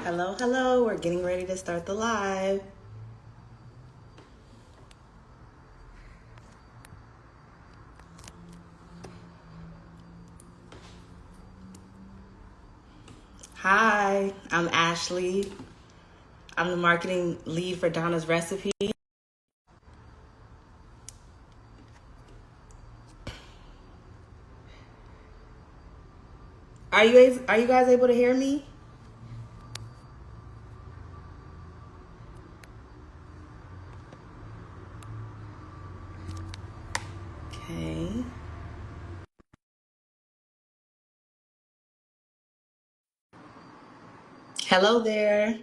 Hello, hello. We're getting ready to start the live. Hi, I'm Ashley. I'm the marketing lead for Donna's Recipe. Are you guys able to hear me? Okay. Hello there.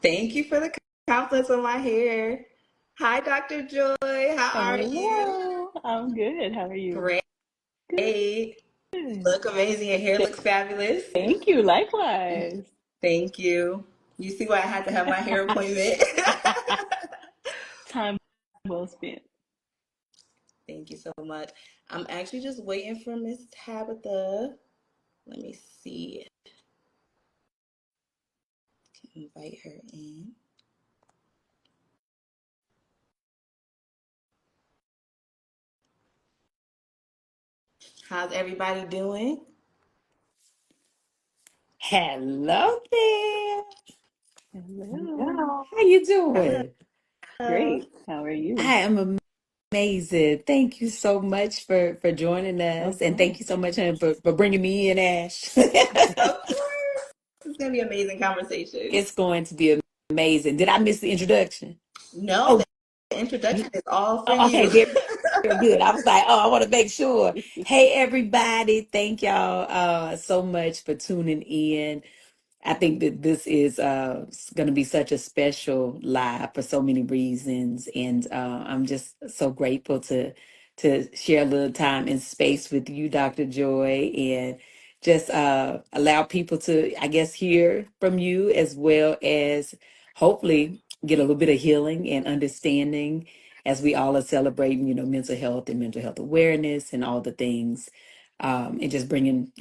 Thank you for the compliments on my hair. Hi, Dr. Joy. How are you? Hello, I'm good. How are you? Great. You Good. look amazing. Your hair looks fabulous. Thank you. Likewise. Thank you. You see why I had to have my hair appointment? Time well spent. Thank you so much. I'm actually just waiting for Miss Tabitha. Let me see. Invite her in. How's everybody doing? Hello there. Hello. Hello. How you Hello. doing? Great. How are I you? am amazing. Thank you so much for joining us, Of and thank course. you so much honey, for bringing me in, Ash. Of course. It's going to be an amazing conversation. It's going to be amazing. Did I miss the introduction? No, Oh, the you, introduction is all for okay, you. very good. I was like, oh, I want to make sure. Hey, everybody. Thank y'all so much for tuning in. I think that this is going to be such a special live for so many reasons, and I'm just so grateful to share a little time and space with you, Dr. Joy, and just allow people to, I guess, hear from you as well as hopefully get a little bit of healing and understanding as we all are celebrating, mental health and mental health awareness and all the things, and just bringing,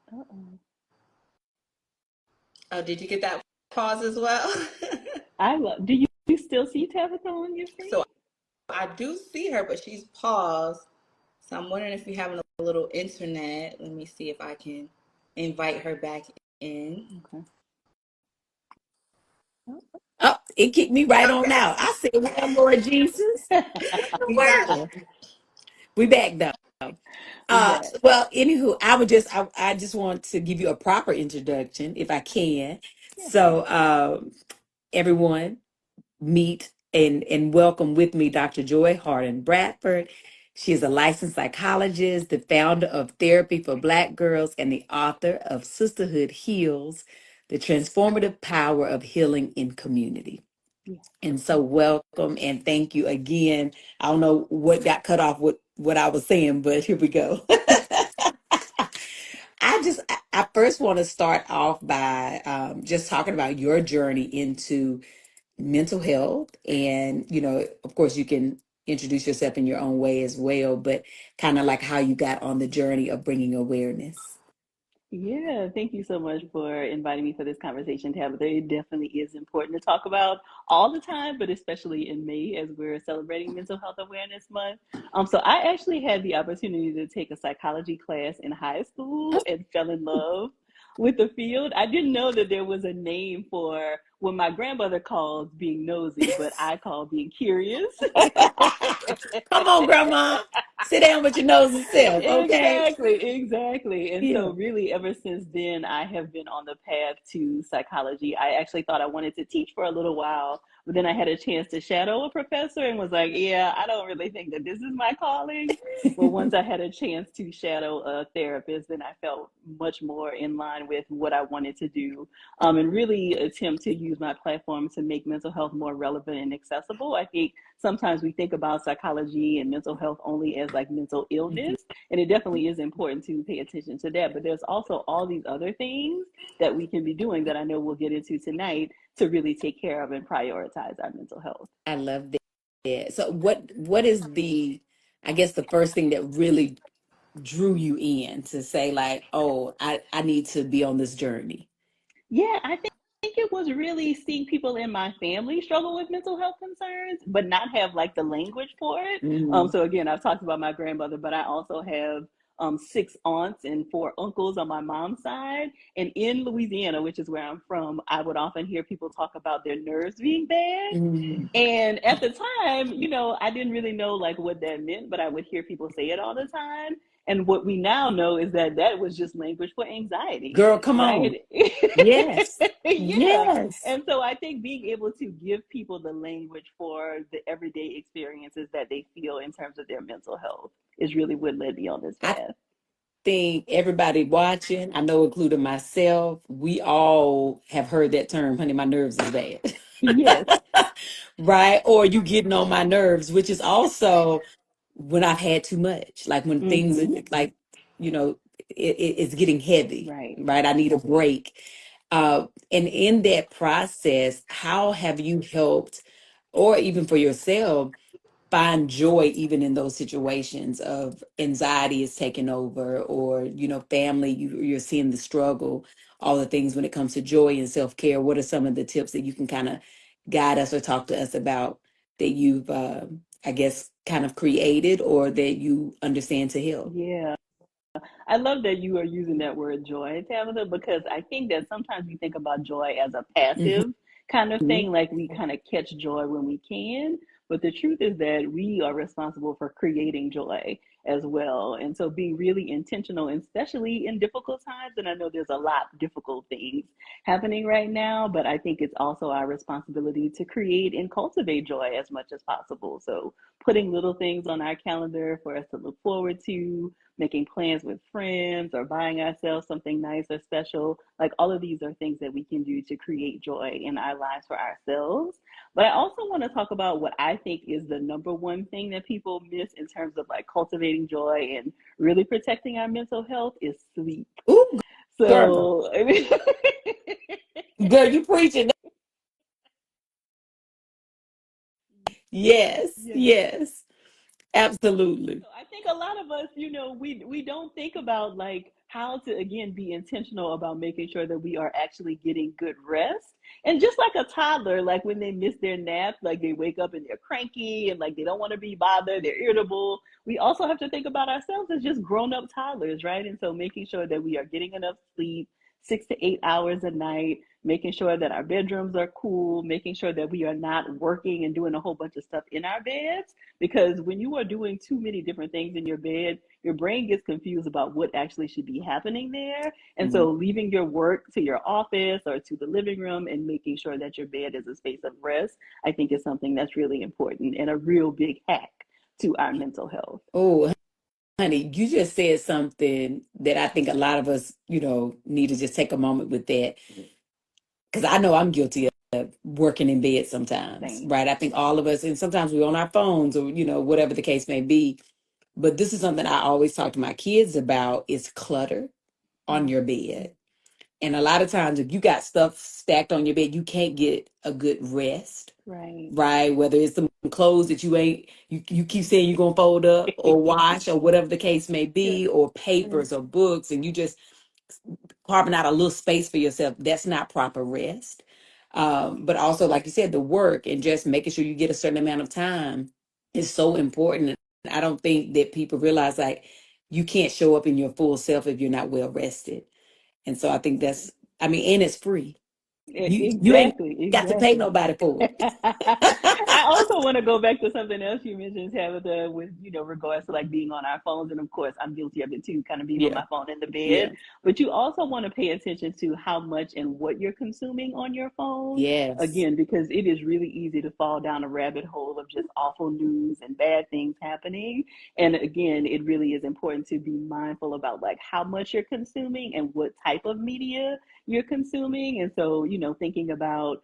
Uh-oh. Oh, did you get that pause as well? Do you still see Tabitha on your screen? So I do see her, but she's paused. So I'm wondering if we having a little internet. Let me see if I can invite her back in. Okay. Oh. Oh, it kicked me right on Okay. out. I said, well, Lord Jesus, We back. where? We back though. We back. Well, anywho, I just want to give you a proper introduction if I can. Yeah. So, everyone, meet and welcome with me Dr. Joy Harden Bradford. She is a licensed psychologist, the founder of Therapy for Black Girls, and the author of Sisterhood Heals, the transformative power of healing in community. Yeah. And so, welcome and thank you again. I don't know what got cut off with what I was saying, but here we go. I first want to start off by just talking about your journey into mental health. And, of course, you can introduce yourself in your own way as well, but kind of like how you got on the journey of bringing awareness. Yeah, thank you so much for inviting me for this conversation, Tabitha. It definitely is important to talk about all the time, but especially in May as we're celebrating Mental Health Awareness Month. So I actually had the opportunity to take a psychology class in high school and fell in love with the field. I didn't know that there was a name for what my grandmother calls being nosy, but I call being curious. Come on, Grandma. Sit down with your nose and self, okay? Exactly. And so, Yeah. really, ever since then, I have been on the path to psychology. I actually thought I wanted to teach for a little while, but then I had a chance to shadow a professor and was like, yeah, I don't really think that this is my calling. But once I had a chance to shadow a therapist, then I felt much more in line with what I wanted to do, and really attempt to use my platform to make mental health more relevant and accessible. I think sometimes we think about psychology and mental health only as like mental Mhm. illness, and it definitely is important to pay attention to that, but there's also all these other things that we can be doing that I know we'll get into tonight to really take care of and prioritize our mental health. I love that. So what is the I guess the first thing that really drew you in to say like, oh, I need to be on this journey? Yeah, I think it was really seeing people in my family struggle with mental health concerns, but not have like the language for it. Mm-hmm. So again, I've talked about my grandmother, but I also have six aunts and four uncles on my mom's side. And in Louisiana, which is where I'm from, I would often hear people talk about their nerves being bad. Mm-hmm. And at the time, I didn't really know like what that meant, but I would hear people say it all the time. And what we now know is that that was just language for anxiety, Girl, come on. right? Yes. Yeah. Yes. And so I think being able to give people the language for the everyday experiences that they feel in terms of their mental health is really what led me on this I path. think everybody watching, I know including myself, we all have heard that term, honey, my nerves is bad. Yes. Right? Or you getting on my nerves, which is also when I've had too much, like when things Mm-hmm. like, it's getting heavy, Right. right? I need a break. And in that process, how have you helped, or even for yourself, find joy even in those situations of anxiety is taking over, or family, you're seeing the struggle, all the things when it comes to joy and self-care? What are some of the tips that you can kind of guide us or talk to us about that you've I guess kind of created or that you understand to help? Yeah. I love that you are using that word joy, Tabitha, because I think that sometimes we think about joy as a passive kind of thing, like we kind of catch joy when we can. But the truth is that we are responsible for creating joy as well. And so being really intentional, and especially in difficult times, and I know there's a lot of difficult things happening right now, but I think it's also our responsibility to create and cultivate joy as much as possible. So putting little things on our calendar for us to look forward to, making plans with friends, or buying ourselves something nice or special. Like all of these are things that we can do to create joy in our lives for ourselves. But I also want to talk about what I think is the number one thing that people miss in terms of like cultivating joy and really protecting our mental health is sleep. Ooh, girl, So, I mean, girl, you preaching. Yes, yes. yes, absolutely. So I think a lot of us, we don't think about like how to again be intentional about making sure that we are actually getting good rest. And just like a toddler, like when they miss their nap, like they wake up and they're cranky and like they don't want to be bothered, they're irritable. We also have to think about ourselves as just grown-up toddlers, right? And so making sure that we are getting enough sleep, 6 to 8 hours a night, making sure that our bedrooms are cool, making sure that we are not working and doing a whole bunch of stuff in our beds, because when you are doing too many different things in your bed, your brain gets confused about what actually should be happening there. And Mhm. so leaving your work to your office or to the living room and making sure that your bed is a space of rest, I think is something that's really important and a real big hack to our mental health. Oh, honey, you just said something that I think a lot of us, need to just take a moment with that. Because I know I'm guilty of working in bed sometimes, Same. right? I think all of us, and sometimes we're on our phones or, whatever the case may be. But this is something I always talk to my kids about is clutter on Mm, your bed. And a lot of times, if you got stuff stacked on your bed, you can't get a good rest, right. right? Whether it's some clothes that you keep saying you're gonna fold up or wash or whatever the case may Yeah. be, or Right. papers or books, and you just carving out a little space for yourself. That's not proper rest. But also, like you said, the work and just making sure you get a certain amount of time is so important. I don't think that people realize like you can't show up in your full self if you're not well rested. And so I think Right. that's, I mean, and it's free. You ain't Exactly, got to pay exactly. nobody for it. I also want to go back to something else you mentioned, Tabitha, with regards to like being on our phones, and of course, I'm guilty of it too, kind of being on Yeah, my phone in the bed. yeah, But you also want to pay attention to how much and what you're consuming on your phone, yes. again, because it is really easy to fall down a rabbit hole of just awful news and bad things happening. And again, it really is important to be mindful about like how much you're consuming and what type of media you're consuming. And so, thinking about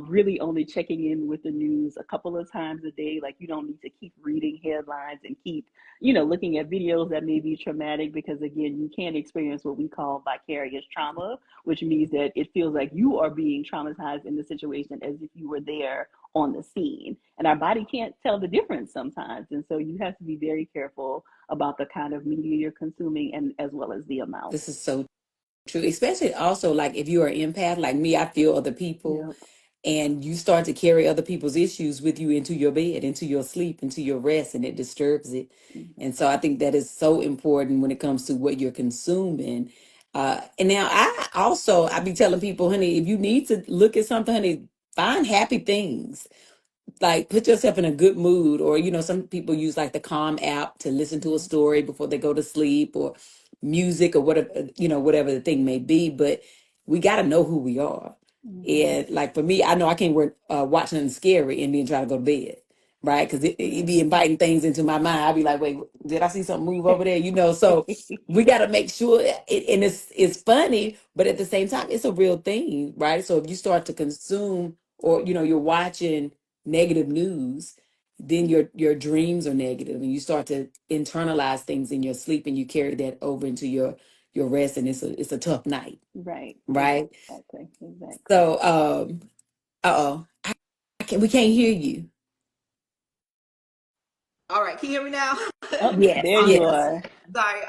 really only checking in with the news a couple of times a day. Like you don't need to keep reading headlines and keep, looking at videos that may be traumatic, because again, you can experience what we call vicarious trauma, which means that it feels like you are being traumatized in the situation as if you were there on the scene. And our body can't tell the difference sometimes. And so you have to be very careful about the kind of media you're consuming and as well as the amount. This is so true, especially also like if you are an empath like me, I feel other people, Yep. and you start to carry other people's issues with you into your bed, into your sleep, into your rest, and it disturbs it. Mm-hmm. And so I think that is so important when it comes to what you're consuming. And now I be telling people, honey, if you need to look at something, honey, find happy things, like put yourself in a good mood, or some people use like the Calm app to listen to a Yeah. story before they go to sleep, or music, or whatever, whatever the thing may be. But we got to know who we are. Mm-hmm. And like for me, I know I can't watch something scary and then try to go to bed, right? Because it be Right. inviting things into my mind. I'd be like, wait, did I see something move over there, so we got to make sure and it's funny, but at the same time it's a real thing, right? So if you start to consume, or you're watching negative news, then your dreams are negative, and you start to internalize things in your sleep, and you carry that over into your rest, and it's a tough night, Right. right? Exactly. Exactly. So uh-oh, we can't hear you. All right, can you hear me now? Oh, Yes, there you yes. Awesome. are. Sorry.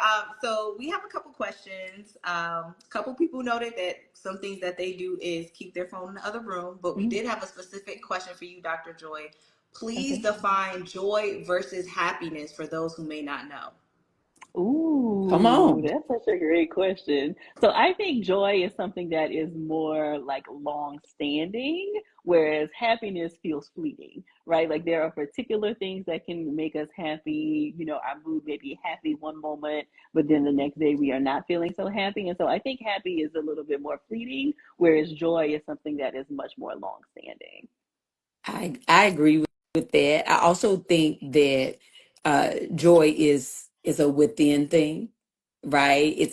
So we have a couple questions. A couple people noted that some things that they do is keep their phone in the other room, but we Mm, did have a specific question for you, Dr. Joy. Please okay. define joy versus happiness for those who may not know. Come Ooh, on. that's such a great question. So I think joy is something that is more like long standing, whereas happiness feels fleeting, right? Like there are particular things that can make us happy. You know, our mood may be happy one moment, but then the next day we are not feeling so happy. And so I think happy is a little bit more fleeting, whereas joy is something that is much more long standing. I agree with that. I also think that joy is a within thing, right?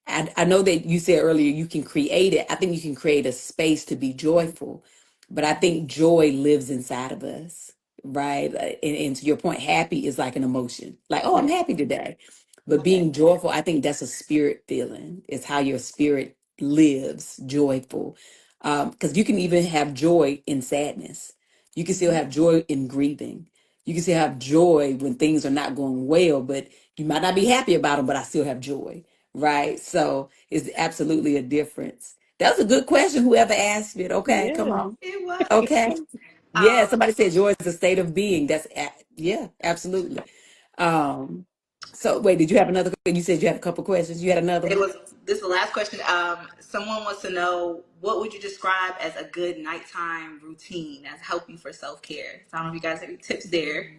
I know that you said earlier you can create it. I think you can create a space to be joyful, but I Mhm. think joy lives inside of us, right? And to your point, happy is like an emotion, like, oh, I'm Yeah, happy today. But being exactly. joyful, I think that's a spirit feeling. It's how your spirit lives joyful. Because you can even have joy in sadness. You can still Hmm. have joy in grieving. You can still have joy when things are not going well, but you might not be happy about them, but I still have joy, right? So it's absolutely a difference. That was a good question, whoever asked it. Okay, come Yes. on. It was. Okay. Yeah, Um, somebody said joy is a state of being. Yeah, absolutely. Um, so wait, did you have another? You said you had a couple questions. You had another it one? was this is the last question. Someone wants to know what would you describe as a good nighttime routine as help you for self care. So I don't know if you guys have any tips there.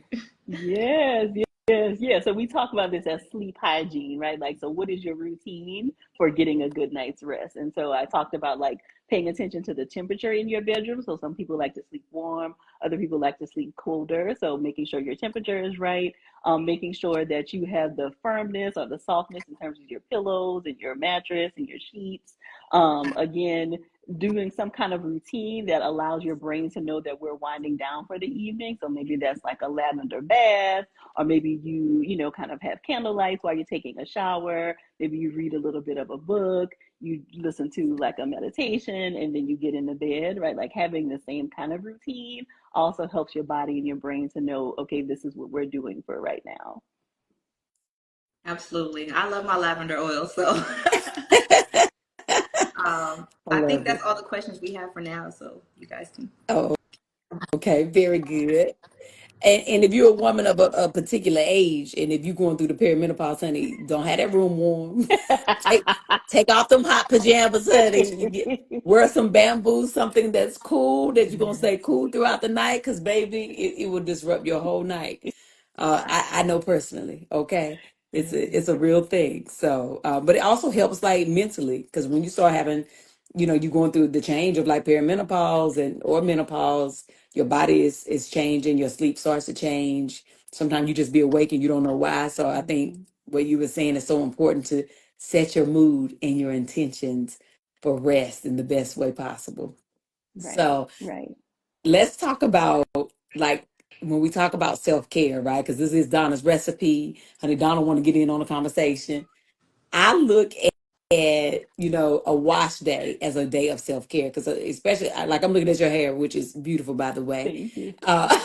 Yes, yes, yeah. So we talk about this as sleep hygiene, right? Like, so what is your routine for getting a good night's rest? And so I talked about like paying attention to the temperature in your bedroom. So some people like to sleep warm, other people like to sleep colder. So making sure your temperature is right, making sure that you have the firmness or the softness in terms of your pillows and your mattress and your sheets. Again, doing some kind of routine that allows your brain to know that we're winding down for the evening. So maybe that's like a lavender bath, or maybe you kind of have candlelights while you're taking a shower. Maybe you read a little bit of a book, you listen to like a meditation, and then you get into bed, right? Like having the same kind of routine also helps your body and your brain to know, okay, this is what we're doing for right now. Absolutely. I love my lavender oil. So I I think love it. that's all the questions we have for now. So you guys can. Oh, okay, very good. And if you're a woman of a particular age, and if you're going through the perimenopause, honey, don't have that room warm. take take off them hot pajamas, honey. Wear some bamboo, something that's cool, that you're gonna Yes. stay cool throughout the night, because baby, it will disrupt your whole night. I know personally, okay? Yeah. It's a real thing. So, but it also helps like mentally, because when you start having, you going through the change of like perimenopause and or menopause, your body is changing, your sleep starts to change. Sometimes you just be awake and you don't know why. So I think Mhm. what you were saying is so important to set your mood and your intentions for rest in the best way possible. Right, So right. let's talk about like when we talk about self-care, right? Because this is Donna's recipe. Honey, Donna want to get in on the conversation. I look add, a wash day as a day of self care. Because especially, like I'm looking at your hair, which is beautiful, by the way. Thank you. Uh,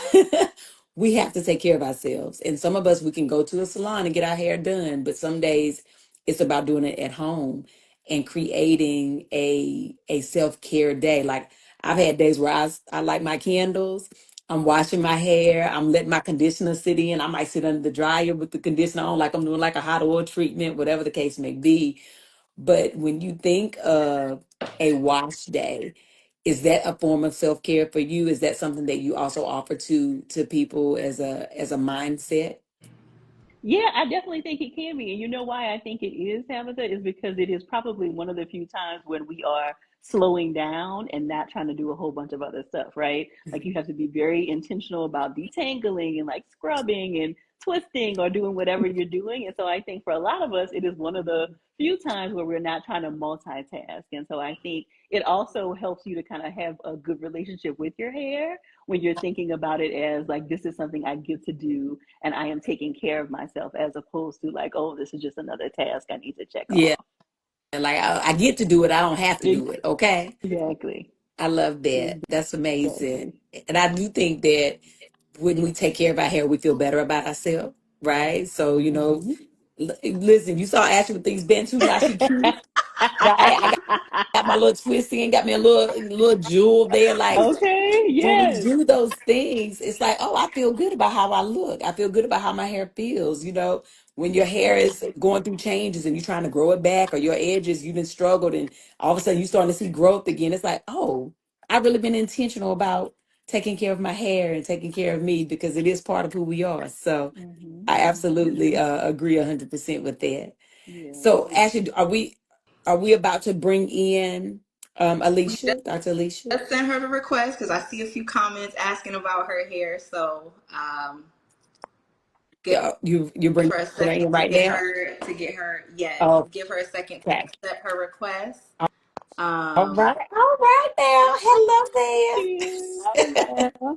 we have to take care of ourselves, and some of us we can go to a salon and get our hair done, but some days it's about doing it at home and creating a self care day. Like I've had days where I light my candles. I'm washing my hair. I'm letting my conditioner sit in. I might sit under the dryer with the conditioner on, like I'm doing like a hot oil treatment, whatever the case may be. But when you think of a wash day, is that a form of self-care for you? Is that something that you also offer to people as a mindset? Yeah, I definitely think it can be. And you know why I think it is, Tabitha, is because it is probably one of the few times when we are slowing down and not trying to do a whole bunch of other stuff, right? Like you have to be very intentional about detangling and like scrubbing and twisting or doing whatever you're doing. And so I think for a lot of us, it is one of the few times where we're not trying to multitask. And so I think it also helps you to kind of have a good relationship with your hair when you're thinking about it as like, this is something I get to do and I am taking care of myself as opposed to like, oh, this is just another task I need to check Yeah, off. like I get to do it. I don't have to do it. Okay. Exactly. I love that. That's amazing. Exactly. And I do think that when we take care of our hair, we feel better about ourselves, right? So, Hmm. listen, you saw Ashley with these bantu, now she cute, right? I got my little twisty and got me a little jewel there. Like Okay, when we yes. do those things, it's like, oh, I feel good about how I look. I feel good about how my hair feels. When your hair is going through changes and you're trying to grow it back, or your edges, you've been struggled, and all of a sudden you're starting to see growth again. It's like, oh, I've really been intentional about taking care of my hair and taking care of me because it is part of who we are. So Hmm. I absolutely agree 100% with that. Yeah. So, Ashley, are we about to bring in We just Dr. Alicia? sent her the request because I see a few comments asking about her hair. So give Yeah, you bring her a her second in right now. yes, Okay. give her a second to accept her request. All Um, right. All right now. Hello Cheers. Hello. there.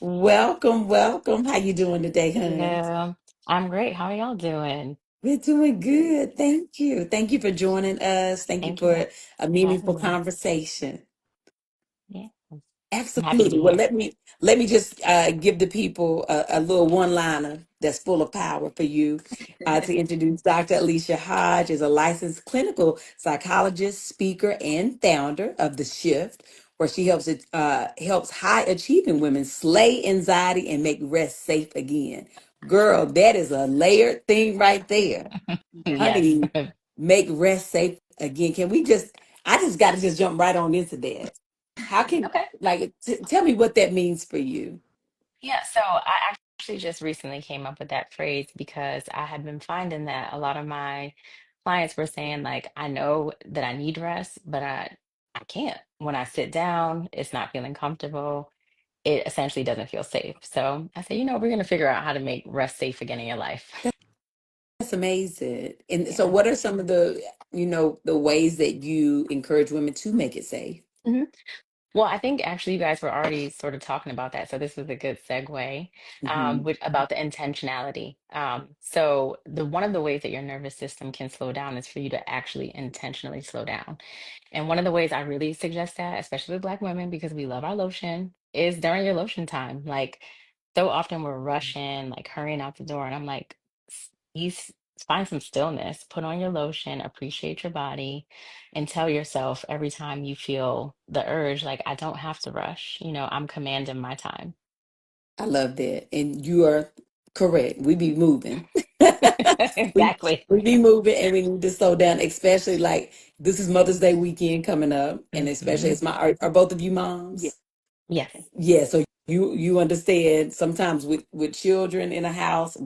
Welcome, welcome. How you doing today, hon? Hello. I'm great. How are y'all doing? We're doing Great. good. Thank you. Thank you for joining us. Thank you Thank you for a for meaningful having me. conversation. Yeah, I'm happy to Absolutely. be Well, here. let me just give the people a little one-liner that's full of power for you. To introduce Dr. Alicia Hodge is a licensed clinical psychologist, speaker, and founder of The Shift, where she helps high-achieving women slay anxiety and make rest safe again. Girl, that is a layered thing right there. Yes. Honey, make rest safe again. Can we just, I just got to just jump right on into that. How can, Okay. like, tell me what that means for you. Yeah, so I actually just recently came up with that phrase because I had been finding that a lot of my clients were saying, like, I know that I need rest, but I can't. When I sit down, it's not feeling comfortable. It essentially doesn't feel safe. So I said, we're going to figure out how to make rest safe again in your life. That's amazing. And so, Yeah. what are some of the ways that you encourage women to make it safe? Well, I think actually you guys were already sort of talking about that, so this is a good segue Hmm. about the intentionality. So the one of the ways that your nervous system can slow down is for you to actually intentionally slow down. And one of the ways I really suggest that, especially with Black women, because we love our lotion, is during your lotion time. Like so often we're rushing, like hurrying out the door, and I'm like, you find some stillness, put on your lotion, appreciate your body and tell yourself every time you feel the urge, like, I don't have to rush. I'm commanding my time. I love that. And you are correct. We be moving. we Exactly. we be moving and we need to slow down, especially like this is Mother's Day weekend coming up. And especially Hmm. as are both of you Yeah. moms? Yes, Yeah, so you understand sometimes with children in a house,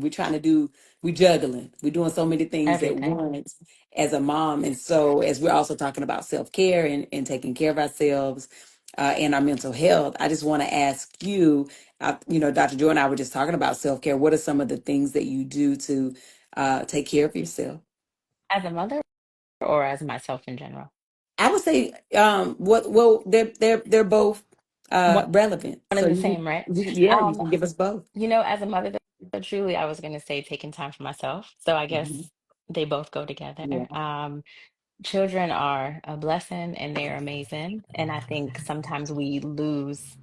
we juggling. We're doing so many things at everything. once as a mom. And so as we're also talking about self-care and taking care of ourselves and our mental health, I just want to ask you, Dr. Joy and I were just talking about self-care. What are some of the things that you do to take care of yourself? As a mother or as myself in general? I would say they're both One relevant. one So and the same, right? you Um, can give us both. as a mother, truly, I was going to say taking time for myself. So I guess Mhm. they both go together. Yeah. children are a blessing and they're amazing. And I think sometimes we lose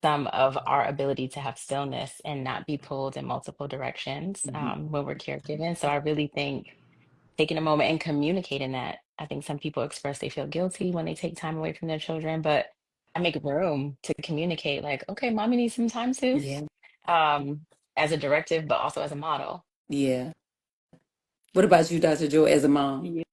some of our ability to have stillness and not be pulled in multiple directions Mhm. when we're caregiving. So I really think taking a moment and communicating that. I think some people express they feel guilty when they take time away from their children, but I make room to communicate like, okay, mommy needs some time too, Yeah. um, as a directive, but also as a model. Yeah. What about you, Dr. Joy, as a mom?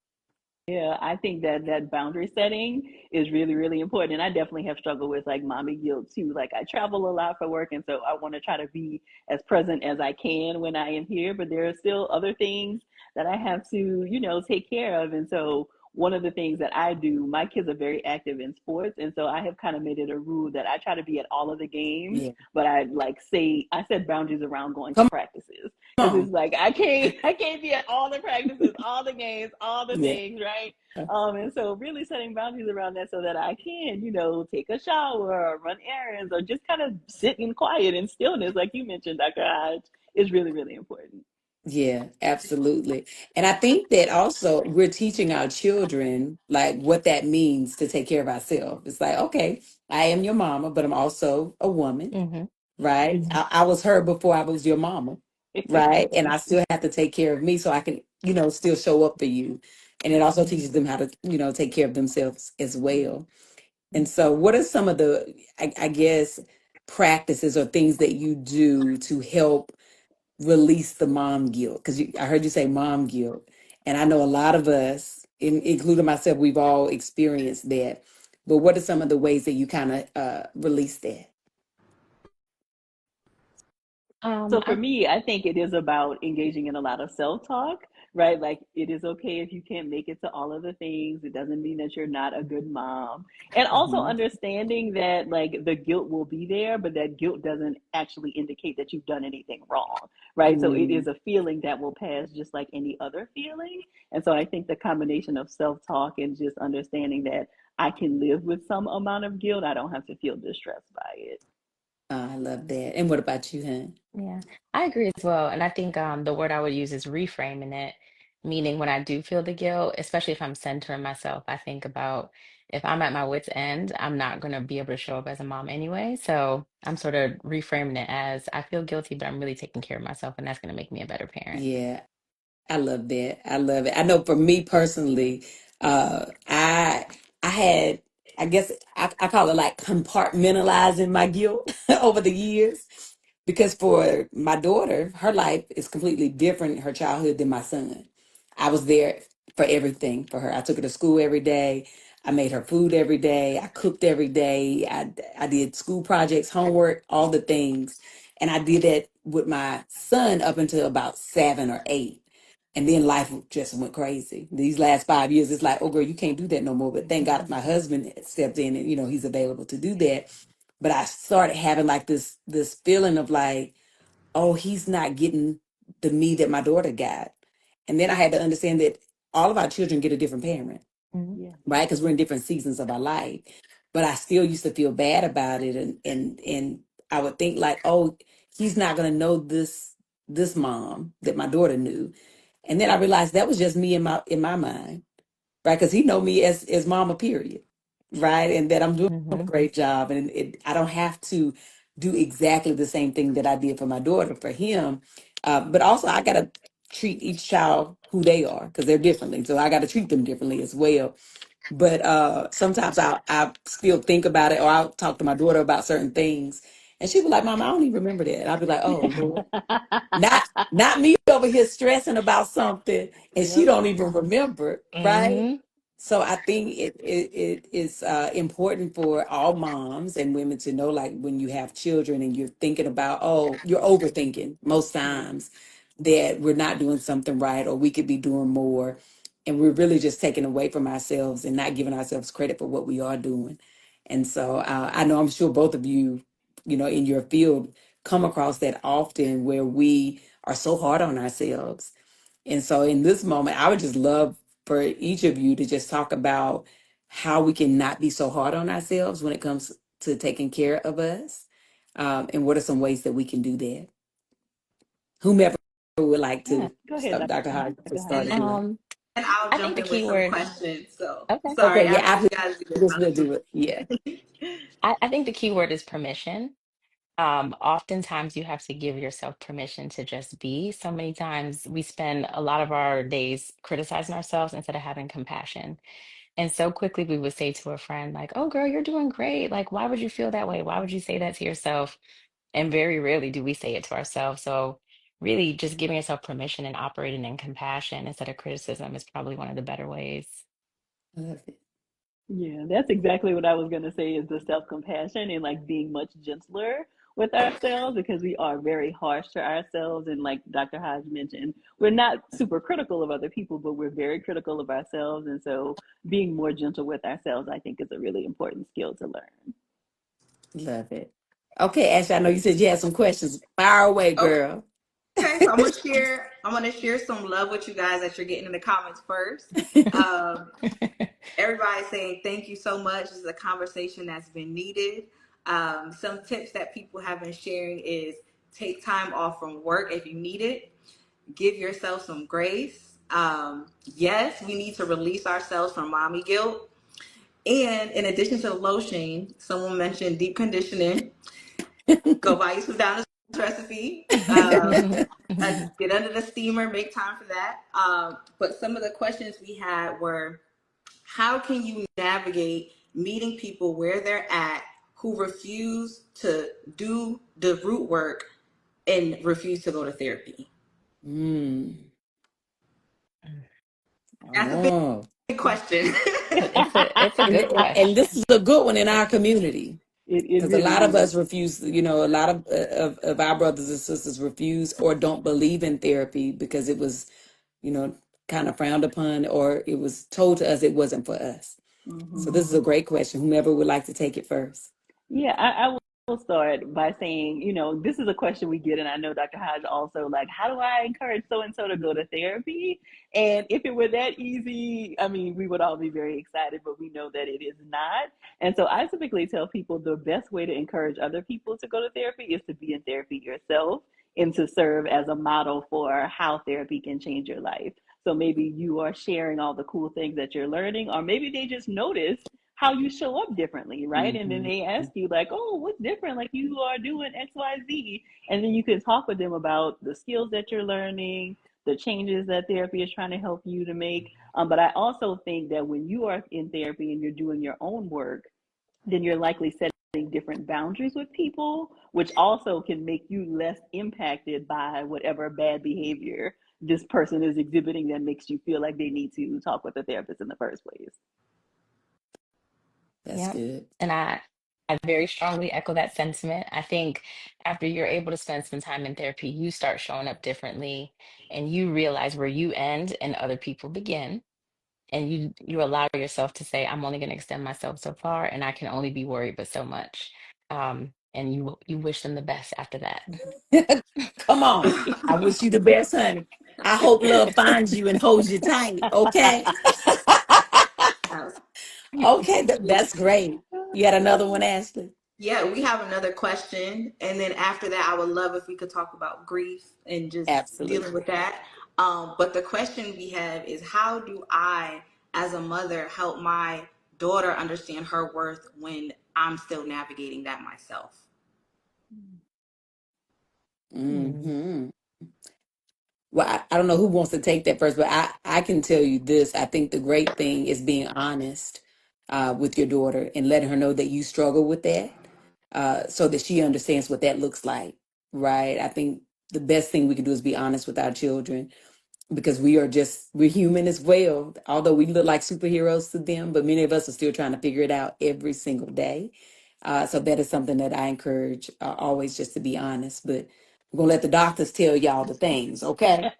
Yeah, I think that that boundary setting is really, really important. And I definitely have struggled with like mommy guilt too. Like I travel a lot for work, and so I want to try to be as present as I can when I am here. But there are still other things that I have to, take care of. And so one of the things that I do, my kids are very active in sports, and so I have kind of made it a rule that I try to be at all of the games. Yeah. But I set boundaries around going to Come practices because on. it's like I can't be at all the practices, all the games, all the Yeah. things, right? And so really setting boundaries around that so that I can, take a shower or run errands or just kind of sit in quiet and stillness, like you mentioned, Dr. Hodge, is really, really important. Yeah, absolutely. And I think that also we're teaching our children like what that means to take care of ourselves. It's like, okay, I am your mama, but I'm also a woman, Hmm. right? I was her before I was your mama, right? And I still have to take care of me so I can, still show up for you. And it also teaches them how to, take care of themselves as well. And so, what are some of the, I guess, practices or things that you do to help release the mom guilt? Because I heard you say mom guilt, and I know a lot of us, including myself, we've all experienced that. But what are some of the ways that you kind of release that? So for I, me, I think it is about engaging in a lot of self-talk, right? Like it is okay if you can't make it to all of the things. It doesn't mean that you're not a good mom. And also Mhm. understanding that like the guilt will be there, but that guilt doesn't actually indicate that you've done anything wrong, right? So it is Mm, a feeling that will pass just like any other feeling. And so I think the combination of self-talk and just understanding that I can live with some amount of guilt, I don't have to feel distressed by it. I love that. And what about you, hon? yeah, I agree as well. And I think the word I would use is reframing it, meaning when I do feel the guilt, especially if I'm centering myself, I think about if I'm at my wit's end, I'm not going to be able to show up as a mom anyway. So I'm sort of reframing it as I feel guilty, but I'm really taking care of myself, and that's going to make me a better parent. Yeah, I love that. I love it. I know for me personally, I had, I guess I call it like compartmentalizing my guilt over the years. Because for my daughter, her life is completely different, her childhood, than my son. I was there for everything for her. I took her to school every day. I made her food every day. I cooked every day. I did school projects, homework, all the things. And I did that with my son up until about 7 or 8. And then life just went crazy. These last 5 years, it's like, oh girl, you can't do that no more. But thank God my husband stepped in and, he's available to do that. But I started having like this feeling of like, oh, he's not getting the me that my daughter got. And then I had to understand that all of our children get a different parent, Mhm. Yeah. right? Because we're in different seasons of our life. But I still used to feel bad about it, and I would think like, oh, he's not gonna know this mom that my daughter knew. And then I realized that was just me in my mind, right? Because he know me as mama, period, right? And that I'm doing a Mhm. great job, and I don't have to do exactly the same thing that I did for my daughter for him. But also, I gotta treat each child who they are because they're differently. So I got to treat them differently as well. But sometimes I still think about it, or I'll talk to my daughter about certain things, and she'll be like, "Mom, I don't even remember that." And I'll be like, "Oh Lord." Not me over here stressing about something and she Yep. don't even remember, right? Mhm. So I think it is important for all moms and women to know, like when you have children and you're thinking about, oh, you're overthinking most times that we're not doing something right or we could be doing more, and we're really just taking away from ourselves and not giving ourselves credit for what we are doing. And so I know I'm sure both of you, in your field come across that often where we are so hard on ourselves. And so in this moment, I would just love for each of you to just talk about how we can not be so hard on ourselves when it comes to taking care of us. And what are some ways that we can do that? Whomever would like Yeah. to Go ahead, start, Dr. Hodge, to Dr. start Hodges. it. Um, And I'll I think jump the in with key some word, questions. So okay. sorry, Okay, I'll yeah, let after you guys do this. this, I'll we'll jump do it. Yeah. in. I think the key word is permission. Oftentimes you have to give yourself permission to just be. So many times we spend a lot of our days criticizing ourselves instead of having compassion. And so quickly we would say to a friend, like, oh, girl, you're doing great. Like, why would you feel that way? Why would you say that to yourself? And very rarely do we say it to ourselves. So, really, just giving yourself permission and operating in compassion instead of criticism is probably one of the better ways. Love it. Yeah, that's exactly what I was going to say is the self-compassion and like being much gentler with ourselves because we are very harsh to ourselves. And like Dr. Hodge mentioned, we're not super critical of other people, but we're very critical of ourselves. And so being more gentle with ourselves, I think, is a really important skill to learn. Love it. Okay, Ashley, I know you said you had some questions. Fire away, girl. Okay, so I'm gonna share some love with you guys that you're getting in the comments first. Um, Everybody saying thank you so much. This is a conversation that's been needed. Some tips that people have been sharing is take time off from work if you need it. Give yourself some grace. Yes, we need to release ourselves from mommy guilt. And in addition to the lotion, someone mentioned deep conditioning. Go buy you some Donna's recipe. Get under the steamer, make time for that. But some of the questions we had were, how can you navigate meeting people where they're at who refuse to do the root work and refuse to go to therapy? Mm. That's a Oh. big question. It's a And, good and this is question. a good one in our community It because a really lot of is. us refuse, a lot of our brothers and sisters refuse or don't believe in therapy because it was, you know, kind of frowned upon or it was told to us it wasn't for us. So Hmm. this is a great question. Whomever would like to take it first. Yeah, I will start by saying, this is a question we get, and I know Dr. Hodge also, like, how do I encourage so and so to go to therapy? And if it were that easy, I mean, we would all be very excited, but we know that it is not. And so I typically tell people the best way to encourage other people to go to therapy is to be in therapy yourself and to serve as a model for how therapy can change your life. So maybe you are sharing all the cool things that you're learning, or maybe they just notice how you show up differently, right? And then Hmm. they ask you, like, oh, what's different? Like, you are doing XYZ. And then you can talk with them about the skills that you're learning, the changes that therapy is trying to help you to make. But I also think that when you are in therapy and you're doing your own work, then you're likely setting different boundaries with people, which also can make you less impacted by whatever bad behavior this person is exhibiting that makes you feel like they need to talk with a therapist in the first place. That's Yep. good. And I very strongly echo that sentiment. I think after you're able to spend some time in therapy, you start showing up differently and you realize where you end and other people begin. And you allow yourself to say, I'm only going to extend myself so far and I can only be worried but so much. And you wish them the best after that. Come on. I wish you the best, honey. I hope love finds you and holds you tight. Okay. Okay, that's great. You had another one, Ashley? Yeah, we have another question. And then after that, I would love if we could talk about grief and just dealing Absolutely. with that. But the question we have is, how do I, as a mother, help my daughter understand her worth when I'm still navigating that myself? Hmm. Hmm. Well, I don't know who wants to take that first, but I can tell you this. I think the great thing is being honest with your daughter and letting her know that you struggle with that so that she understands what that looks like, right? I think the best thing we can do is be honest with our children because we're human as well. Although we look like superheroes to them, but many of us are still trying to figure it out every single day. So that is something that I encourage always just to be honest. But we're gonna let the doctors tell y'all the things, okay?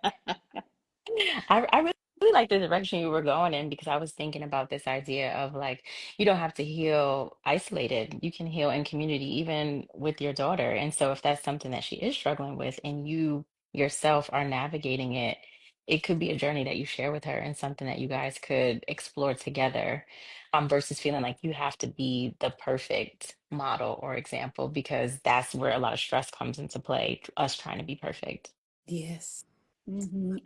I really like the direction you were going in because I was thinking about this idea of like, you don't have to heal isolated. You can heal in community, even with your daughter. And so, if that's something that she is struggling with and you yourself are navigating it, it could be a journey that you share with her and something that you guys could explore together, versus feeling like you have to be the perfect model or example, because that's where a lot of stress comes into play, us trying to be perfect. Yes. Hmm.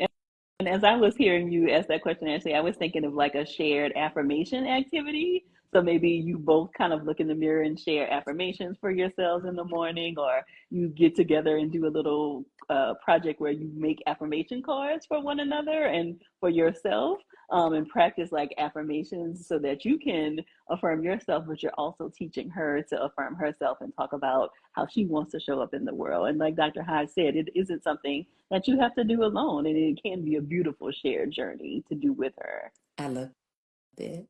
as I was hearing you ask that question, Ashley, I was thinking of like a shared affirmation activity. So maybe you both kind of look in the mirror and share affirmations for yourselves in the morning, or you get together and do a little project where you make affirmation cards for one another and for yourself, and practice like affirmations so that you can affirm yourself, but you're also teaching her to affirm herself and talk about how she wants to show up in the world. And like Dr. Hyde said, it isn't something that you have to do alone, and it can be a beautiful shared journey to do with her. I love that.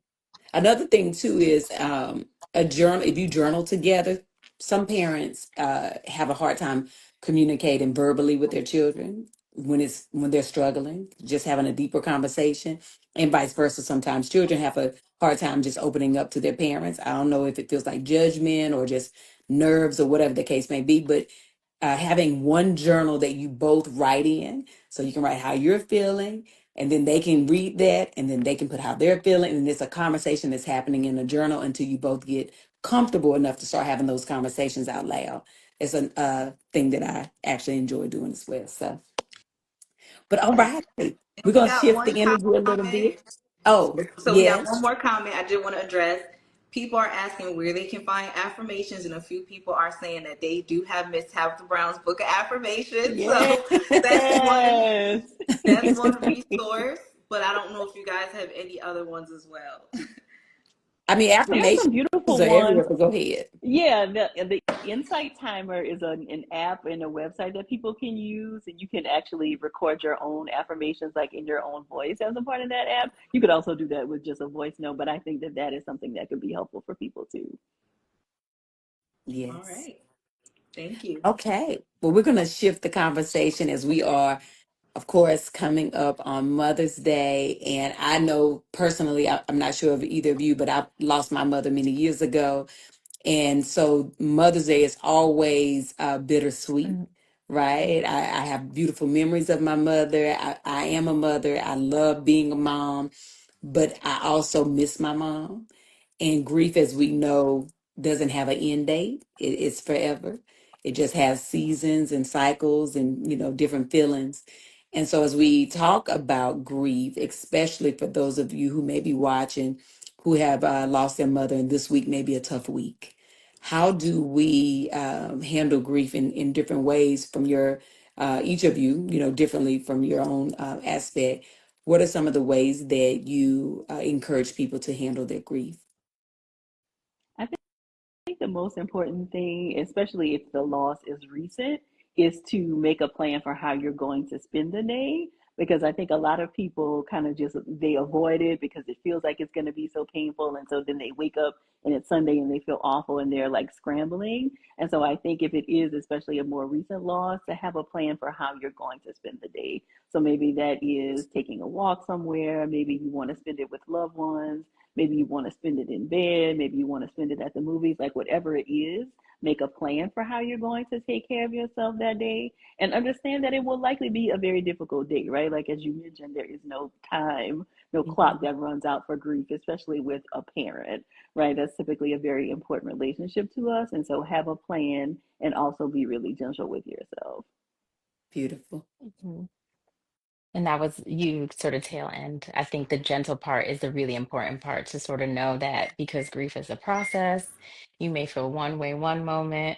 Another thing too is a journal. If you journal together, some parents have a hard time communicating verbally with their children when they're struggling, just having a deeper conversation, and vice versa. Sometimes children have a hard time just opening up to their parents. I don't know if it feels like judgment or just nerves or whatever the case may be, but having one journal that you both write in, so you can write how you're feeling, and then they can read that, and then they can put how they're feeling, and it's a conversation that's happening in a journal until you both get comfortable enough to start having those conversations out loud. It's a thing that I actually enjoy doing as well. So, but all right, we're We gonna got shift one the energy a little comment. bit. Oh So we got one yes, more comment I did want to address. People are asking where they can find affirmations, and a few people are saying that they do have Miss Tabitha Brown's book of affirmations. So that's one Yes. that's one resource. But I don't know if you guys have any other ones as well. I mean There's affirmations some beautiful are ones. everywhere. But go ahead. Yeah, the Insight Timer is an app and a website that people can use, and you can actually record your own affirmations like in your own voice as a part of that app. You could also do that with just a voice note, but I think that that is something that could be helpful for people too. All Yes. right. Thank you. Okay. Well, we're going to shift the conversation as we are, of course, coming up on Mother's Day. And I know personally, I'm not sure of either of you, but I lost my mother many years ago. And so Mother's Day is always bittersweet, Mm, right? I have beautiful memories of my mother. I am a mother. I love being a mom, but I also miss my mom. And grief, as we know, doesn't have an end date. It's forever. It just has seasons and cycles and, different feelings. And so as we talk about grief, especially for those of you who may be watching who have lost their mother, and this week may be a tough week, how do we handle grief in different ways from your, each of you, differently from your own aspect? What are some of the ways that you encourage people to handle their grief? I think the most important thing, especially if the loss is recent, is to make a plan for how you're going to spend the day. Because I think a lot of people kind of just they avoid it because it feels like it's going to be so painful, and so then they wake up and it's Sunday and they feel awful and they're like scrambling. And so I think if it is especially a more recent loss, to have a plan for how you're going to spend the day. So maybe that is taking a walk somewhere. Maybe you want to spend it with loved ones. Maybe you want to spend it in bed. Maybe you want to spend it at the movies, like whatever it is, make a plan for how you're going to take care of yourself that day and understand that it will likely be a very difficult day, right? Like, as you mentioned, there is no time, no clock Mhm. that runs out for grief, especially with a parent, right? That's typically a very important relationship to us. And so have a plan and also be really gentle with yourself. Beautiful. mhm. And that was you sort of tail end. I think the gentle part is the really important part to sort of know that because grief is a process, you may feel one way one moment,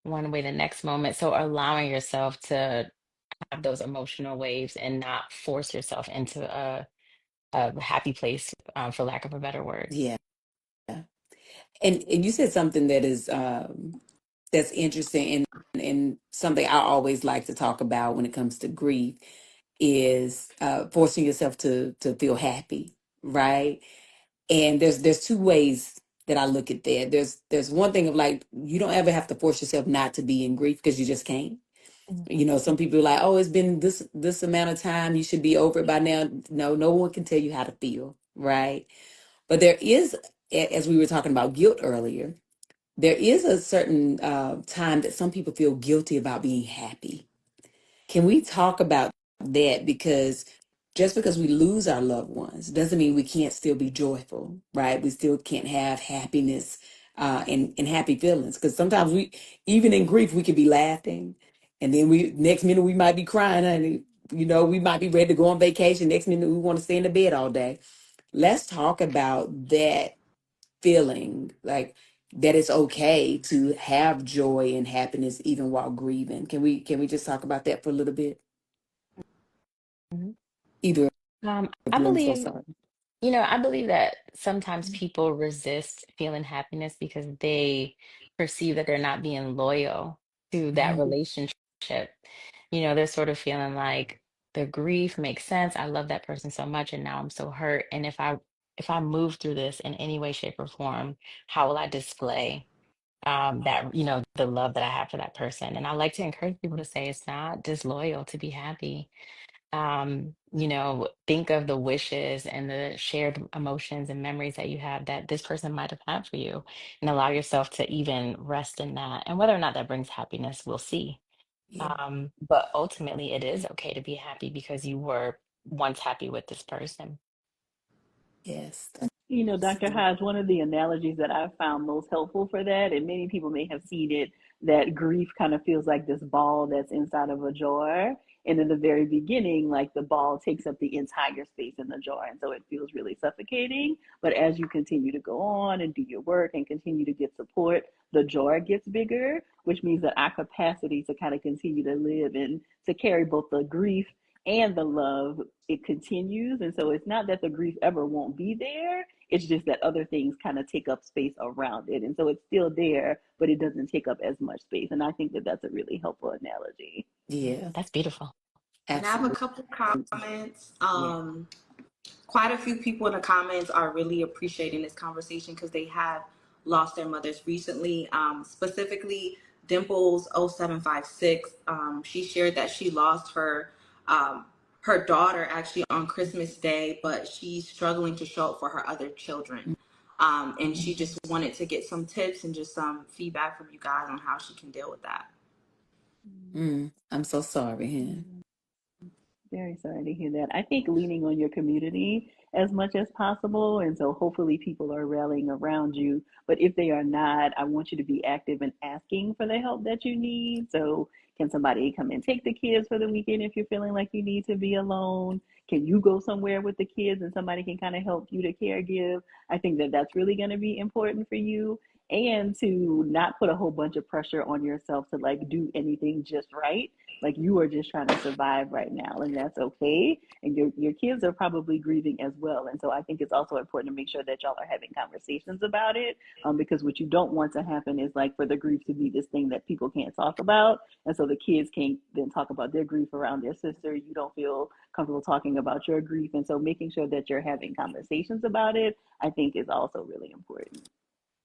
one way the next moment. So allowing yourself to have those emotional waves and not force yourself into a happy place, for lack of a better word. Yeah. And you said something that is that's interesting and something I always like to talk about when it comes to grief is forcing yourself to feel happy, right? And there's two ways that I look at that. There's one thing of like you don't ever have to force yourself not to be in grief because you just can't. Some people are like, oh, it's been this amount of time, you should be over it by now. No, no one can tell you how to feel, right? But there is, as we were talking about guilt earlier, there is a certain time that some people feel guilty about being happy. Can we talk about that? Because just because we lose our loved ones doesn't mean we can't still be joyful, right? We still can't have happiness and happy feelings. Because sometimes even in grief, we could be laughing. And then next minute we might be crying, honey. We might be ready to go on vacation. Next minute, we want to stay in the bed all day. Let's talk about that feeling, like that it's okay to have joy and happiness even while grieving. Can we just talk about that for a little bit? Mhm. Either of I you, I'm so believe, sorry. I believe that sometimes people resist feeling happiness because they perceive that they're not being loyal to that Mhm. relationship. They're sort of feeling like the grief makes sense. I love that person so much, and now I'm so hurt. And if I move through this in any way, shape, or form, how will I display that, the love that I have for that person? And I like to encourage people to say it's not disloyal to be happy. Think of the wishes and the shared emotions and memories that you have that this person might have had for you, and allow yourself to even rest in that. And whether or not that brings happiness, we'll see. Yeah. But ultimately, it is okay to be happy because you were once happy with this person. Yes. Dr. Hodge, one of the analogies that I've found most helpful for that, and many people may have seen it, that grief kind of feels like this ball that's inside of a jar. And in the very beginning, like the ball takes up the entire space in the jar. And so it feels really suffocating. But as you continue to go on and do your work and continue to get support, the jar gets bigger, which means that our capacity to kind of continue to live and to carry both the grief and the love, it continues. And so it's not that the grief ever won't be there, it's just that other things kind of take up space around it. And so it's still there, but it doesn't take up as much space. And I think that that's a really helpful analogy. Yeah. That's beautiful. And I have a Absolutely. couple comments. Yeah. Quite a few people in the comments are really appreciating this conversation because they have lost their mothers recently. Specifically, Dimples 0756, she shared that she lost um, her daughter actually on Christmas Day, but she's struggling to show up for her other children. And she just wanted to get some tips and just some feedback from you guys on how she can deal with that. I'm so sorry, Hen. Very sorry to hear that. I think leaning on your community as much as possible. And so hopefully people are rallying around you. But if they are not, I want you to be active in asking for the help that you need. So, can somebody come and take the kids for the weekend if you're feeling like you need to be alone? Can you go somewhere with the kids and somebody can kind of help you to care give? I think that that's really going to be important for you. And to not put a whole bunch of pressure on yourself to like do anything just right, like you are just trying to survive right now, and that's okay. And your kids are probably grieving as well. And so I think it's also important to make sure that y'all are having conversations about it, because what you don't want to happen is like for the grief to be this thing that people can't talk about, and so the kids can't then talk about their grief around their sister. You don't feel comfortable talking about your grief, and so making sure that you're having conversations about it, I think, is also really important.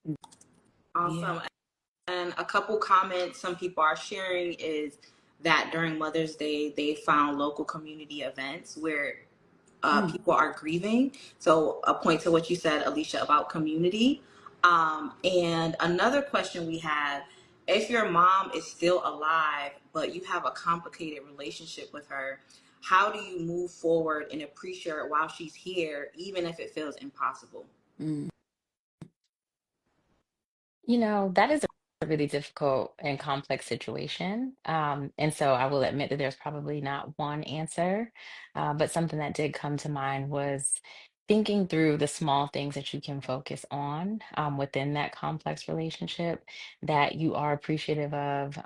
Yeah. Awesome. And a couple comments some people are sharing is that during Mother's Day, they found local community events where Mm, people are grieving. So, a point to what you said, Alicia, about community. And another question we have, if your mom is still alive, but you have a complicated relationship with her, how do you move forward and appreciate her while she's here, even if it feels impossible? mm, That is a really difficult and complex situation. And so I will admit that there's probably not one answer, but something that did come to mind was thinking through the small things that you can focus on within that complex relationship that you are appreciative of,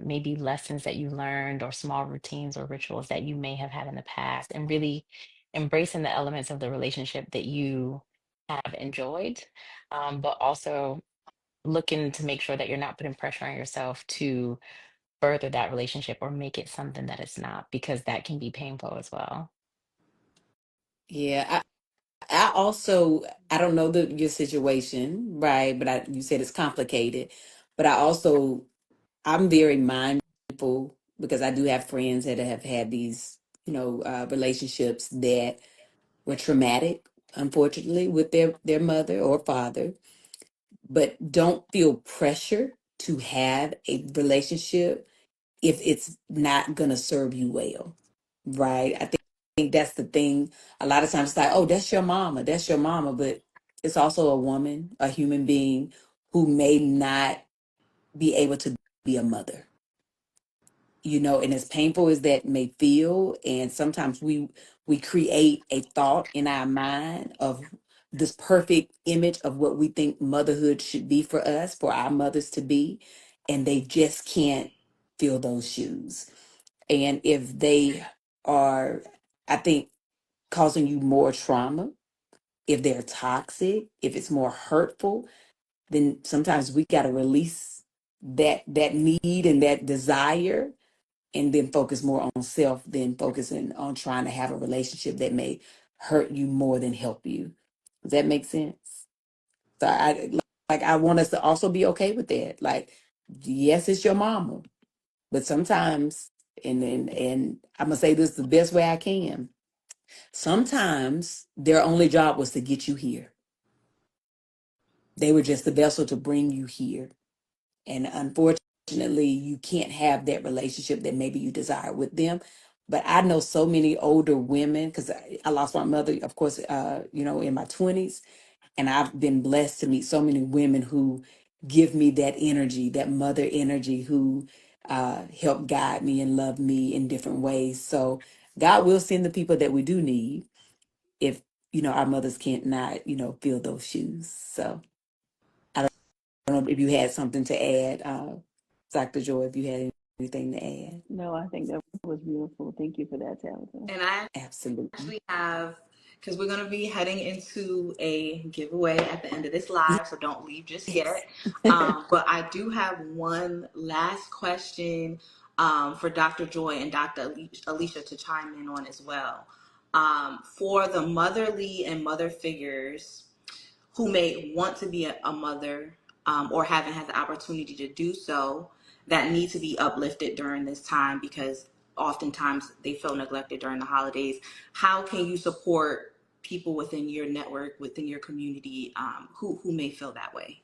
maybe lessons that you learned or small routines or rituals that you may have had in the past, and really embracing the elements of the relationship that you have enjoyed, but also looking to make sure that you're not putting pressure on yourself to further that relationship or make it something that it's not, because that can be painful as well. yeah. I also, I don't know your situation, right? But you said it's complicated. But I'm very mindful because I do have friends that have had these, relationships that were traumatic, unfortunately, with their mother or father. But don't feel pressure to have a relationship if it's not gonna serve you well, right? I think that's the thing. A lot of times it's like, oh, that's your mama, but it's also a woman, a human being who may not be able to be a mother, and as painful as that may feel, and sometimes we create a thought in our mind of this perfect image of what we think motherhood should be for us, for our mothers to be, and they just can't fill those shoes. And if they are, I think, causing you more trauma, if they're toxic, if it's more hurtful, then sometimes we got to release that need and that desire, and then focus more on self than focusing on trying to have a relationship that may hurt you more than help you. Does that make sense? So I want us to also be okay with that. Like, yes, it's your mama, but sometimes, and I'm gonna say this the best way I can. Sometimes their only job was to get you here. They were just the vessel to bring you here. And unfortunately, you can't have that relationship that maybe you desire with them. But I know so many older women, because I lost my mother, of course, in my 20s. And I've been blessed to meet so many women who give me that energy, that mother energy, who help guide me and love me in different ways. So God will send the people that we do need if, our mothers can't not, fill those shoes. So I don't know if you had something to add, Dr. Joy, if you had anything to add. No, I think that was beautiful. Thank you for that, Tabitha. And I Absolutely. actually have, because we're going to be heading into a giveaway at the end of this live, so don't leave just Yes. yet. But I do have one last question for Dr. Joy and Dr. Alicia to chime in on as well. For the motherly and mother figures who may want to be a mother, or haven't had the opportunity to do so, that need to be uplifted during this time because oftentimes they feel neglected during the holidays. How can you support people within your network, within your community, who may feel that way?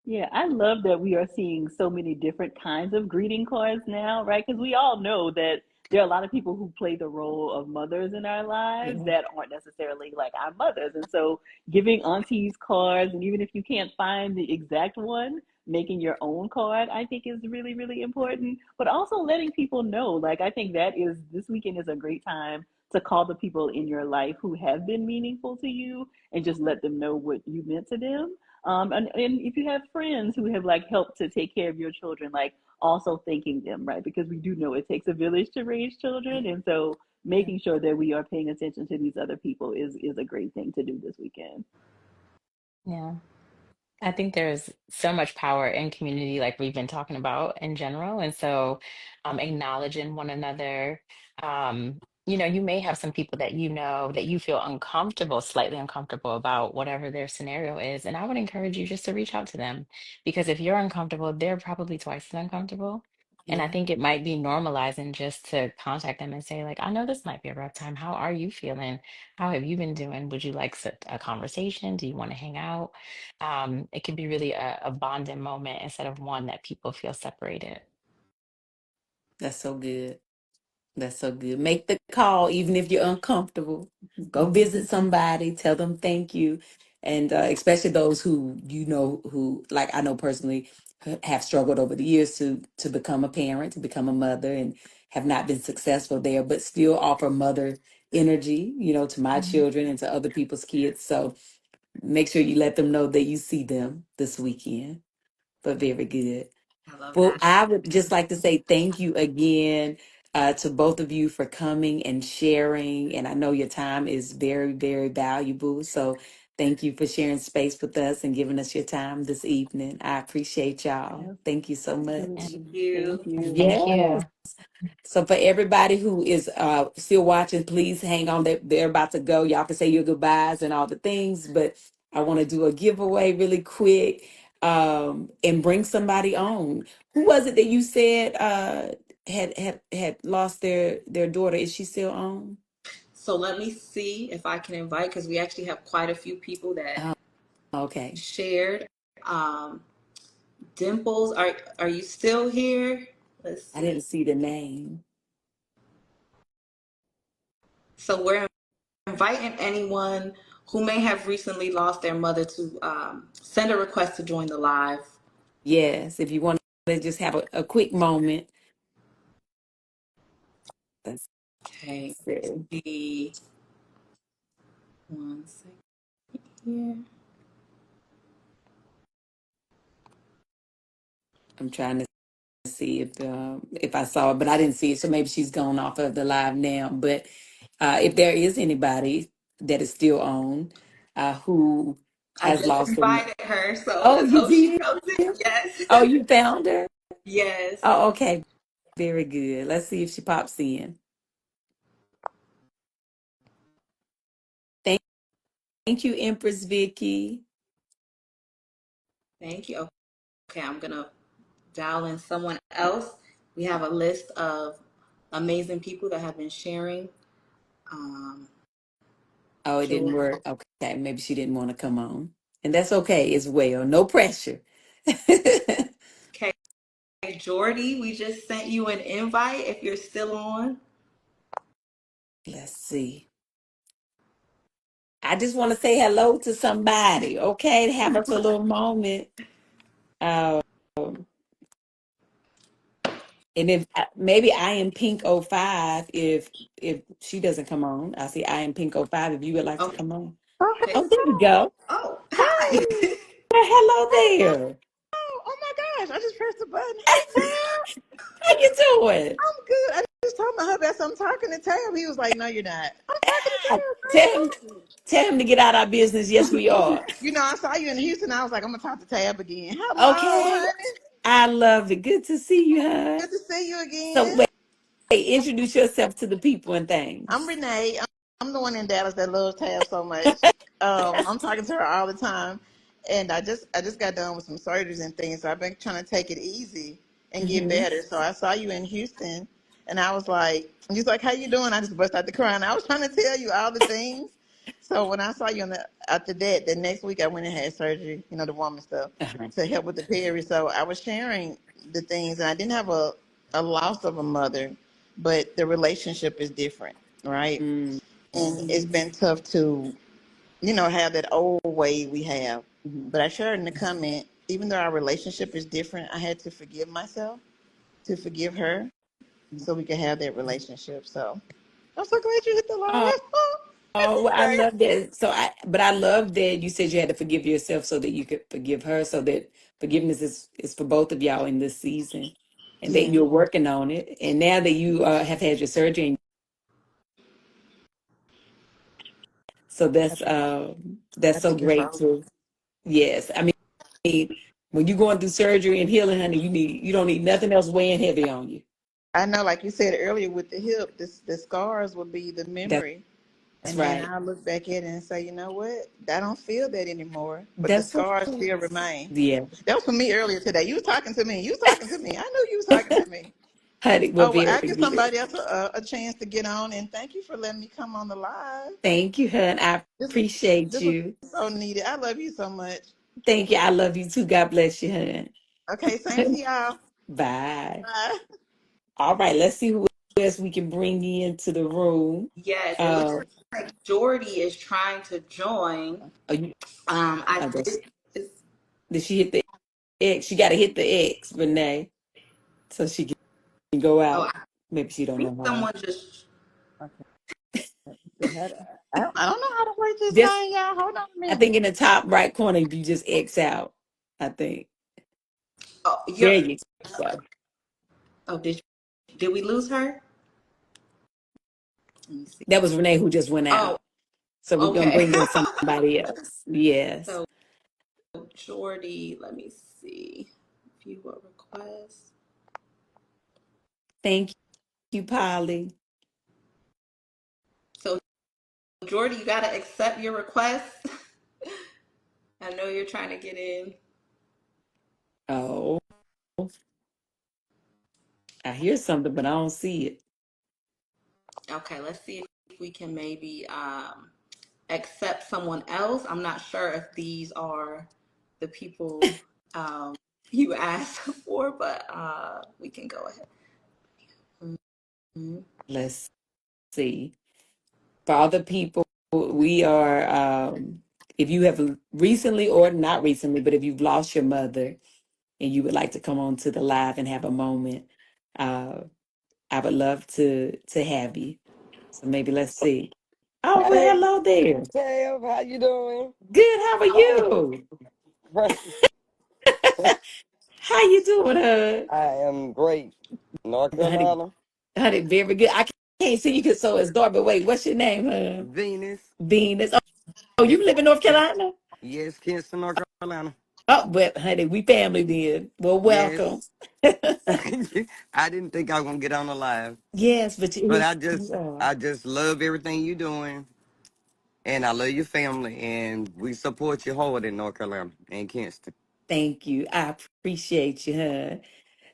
Yeah, I love that we are seeing so many different kinds of greeting cards now, right? Because we all know that there are a lot of people who play the role of mothers in our lives Yeah. that aren't necessarily like our mothers. And so giving aunties cards, and even if you can't find the exact one, making your own card, I think is really, really important. But also letting people know, like, I think that is this weekend is a great time to call the people in your life who have been meaningful to you and just let them know what you meant to them. And if you have friends who have like helped to take care of your children, like also thanking them, right? Because we do know it takes a village to raise children. And so Yeah. making sure that we are paying attention to these other people is a great thing to do this weekend. Yeah. I think there's so much power in community, like we've been talking about in general. And so, acknowledging one another. You may have some people that you know that you feel uncomfortable, slightly uncomfortable about whatever their scenario is. And I would encourage you just to reach out to them because if you're uncomfortable, they're probably twice as uncomfortable. And I Yeah. think it might be normalizing just to contact them and say, like, I know this might be a rough time. How are you feeling? How have you been doing? Would you like a conversation? Do you want to hang out? It can be really a bonding moment instead of one that people feel separated. That's so good. That's so good. Make the call, even if you're uncomfortable. Go visit somebody, tell them thank you. And especially those who, who, like I know personally, have struggled over the years to become a parent, to become a mother, and have not been successful there, but still offer mother energy, to my Mhm. children and to other people's kids. So make sure you let them know that you see them this weekend. But very good. I love Well, that. I would just like to say thank you again to both of you for coming and sharing. And I know your time is very, very valuable. So thank you for sharing space with us and giving us your time this evening. I appreciate y'all. Yes, Thank you so much. Thank absolutely. you. Thank you. Thank Yes. you. So for everybody who is still watching, please hang on. They're about to go. Y'all can say your goodbyes and all the things, but I want to do a giveaway really quick and bring somebody on. Who was it that you said had lost their daughter? Is she still on? So let me see if I can invite, because we actually have quite a few people that Oh, okay. shared. Um, Dimples, are you still here? Let's I see. didn't see the name. So we're inviting anyone who may have recently lost their mother to send a request to join the live. Yes, if you want to just have a quick moment. Let's Okay, see. the one second here. I'm trying to see if I saw it, but I didn't see it. So maybe she's gone off of the live now. But if there is anybody that is still on who I has just lost them. invited her, so Oh, let's you hope she did? comes in. Yes. Oh, you found her? Yes. Oh, okay. Very good. Let's see if she pops in. Thank, thank you, Empress Vicky. Thank you. Okay, I'm gonna dial in someone else. We have a list of amazing people that have been sharing. Um, Oh, it didn't Joy. work. Okay, maybe she didn't want to come on. And that's okay as well. No pressure. Okay, Jordy, we just sent you an invite if you're still on. Let's see. I just want to say hello to somebody, okay? Have us a little moment. Um, and if maybe I am Pink 05, if she doesn't come on, I see I am Pink 05 if you would like to Okay. come on. Oh, hey, Oh, there we go. Oh, hi. hey, Well, hello hey, there. oh my gosh, I just pressed the button. Hey, Tab, How you doing? I'm good. I just told my hubby, I said, I'm talking to Tab. He was like, no, you're not. I'm talking to Ah, Tab, girl. tell him to get out our business. Yes, we are. You know, I saw you in Houston. I was like, I'm going to talk to Tab again. Hello, Okay. honey. I love it. Good to see you, huh? Good to see you So again. wait, introduce yourself to the people and I'm things. Renee. I'm the one in Dallas that loves Tab so much. I'm talking to her all the time, and I just got done with some surgeries and things, so I've been trying to take it easy and get Hmm. better. So I saw you in Houston, and I was like, and he's like, "How you doing?" I just burst out the crying. I was trying to tell you all the things. So when I saw you after that, the next week I went and had surgery, the woman stuff, Uh-huh. to help with the peri. So I was sharing the things, and I didn't have a loss of a mother, but the relationship is different, right? Mm-hmm. And it's been tough to, have that old way we have. But I shared in the comment, even though our relationship is different, I had to forgive myself to forgive her so we could have that relationship. So I'm so glad you hit the Oh, live. This oh, is well, I great. love that. But I love that you said you had to forgive yourself so that you could forgive her, so that forgiveness is for both of y'all in this season, and that Yeah, you're working on it. And now that you have had your surgery, so I that's think I that's so think it's great over. too. Yes, I mean, when you're going through surgery and healing, honey, you don't need nothing else weighing heavy on you. I know, like you said earlier with the hip, the scars will be the That's memory. And then right. I look back at it and say, you know what? I don't feel that anymore. But the That's scars okay. still remain. Yeah, That was for me earlier today. You was talking to me. You was talking to me. I knew you was talking to me. honey, well, Oh, well, very I give good. somebody else a chance to get on. And thank you for letting me come on the live. Thank you, hon. I This was appreciate this was you. so needed. I love you so much. Thank you. I love you too. God bless you, Okay, same to hon. y'all. Bye. Bye. All right, let's see who else we can bring into the room. Yes, it looks Uh, like Jordy is trying to join. are you, I uh, does, did. did she hit the X? She got to hit the X, Renee, so she can go Oh, out. I Maybe she don't think know how. someone just. Okay. I don't know how to work this Just, thing, y'all. Hold on a I think minute. in the top right corner, if you just X out, I think. Oh, you're. There you go. Oh, did we lose her? Let me see. That was Renee who just went Oh, out. So we're going to okay. bring in somebody else. Yes. So Jordy, let me see. View what request. Thank you, Polly. So Jordy, you gotta accept your request. I know you're trying to get in. Oh, I hear something, but I don't see it. Okay, let's see if we can maybe accept someone else. I'm not sure if these are the people you asked for, but we can go ahead. Mhm. Let's see. For other people, we are, if you have recently or not recently, but if you've lost your mother and you would like to come on to the live and have a moment, uh, I would love to have you. So maybe let's see. Oh, well, Hey, hello there. Tam, how you doing? Good. How are you? How you doing, I am great. North honey? Carolina, Honey, very good. I can't see you because so it's dark. But wait, what's your name, huh? Venus. Venus. Oh, you live in North Carolina? Yes, Kinston, North Carolina. Oh, well, honey, we family then. Well, welcome. Yes. I didn't think I was gonna get on the live, Yes, but but yes, you are. I just love everything you're doing, and I love your family, and we support you hard in North Carolina and Kinston. Thank you. I appreciate you, huh?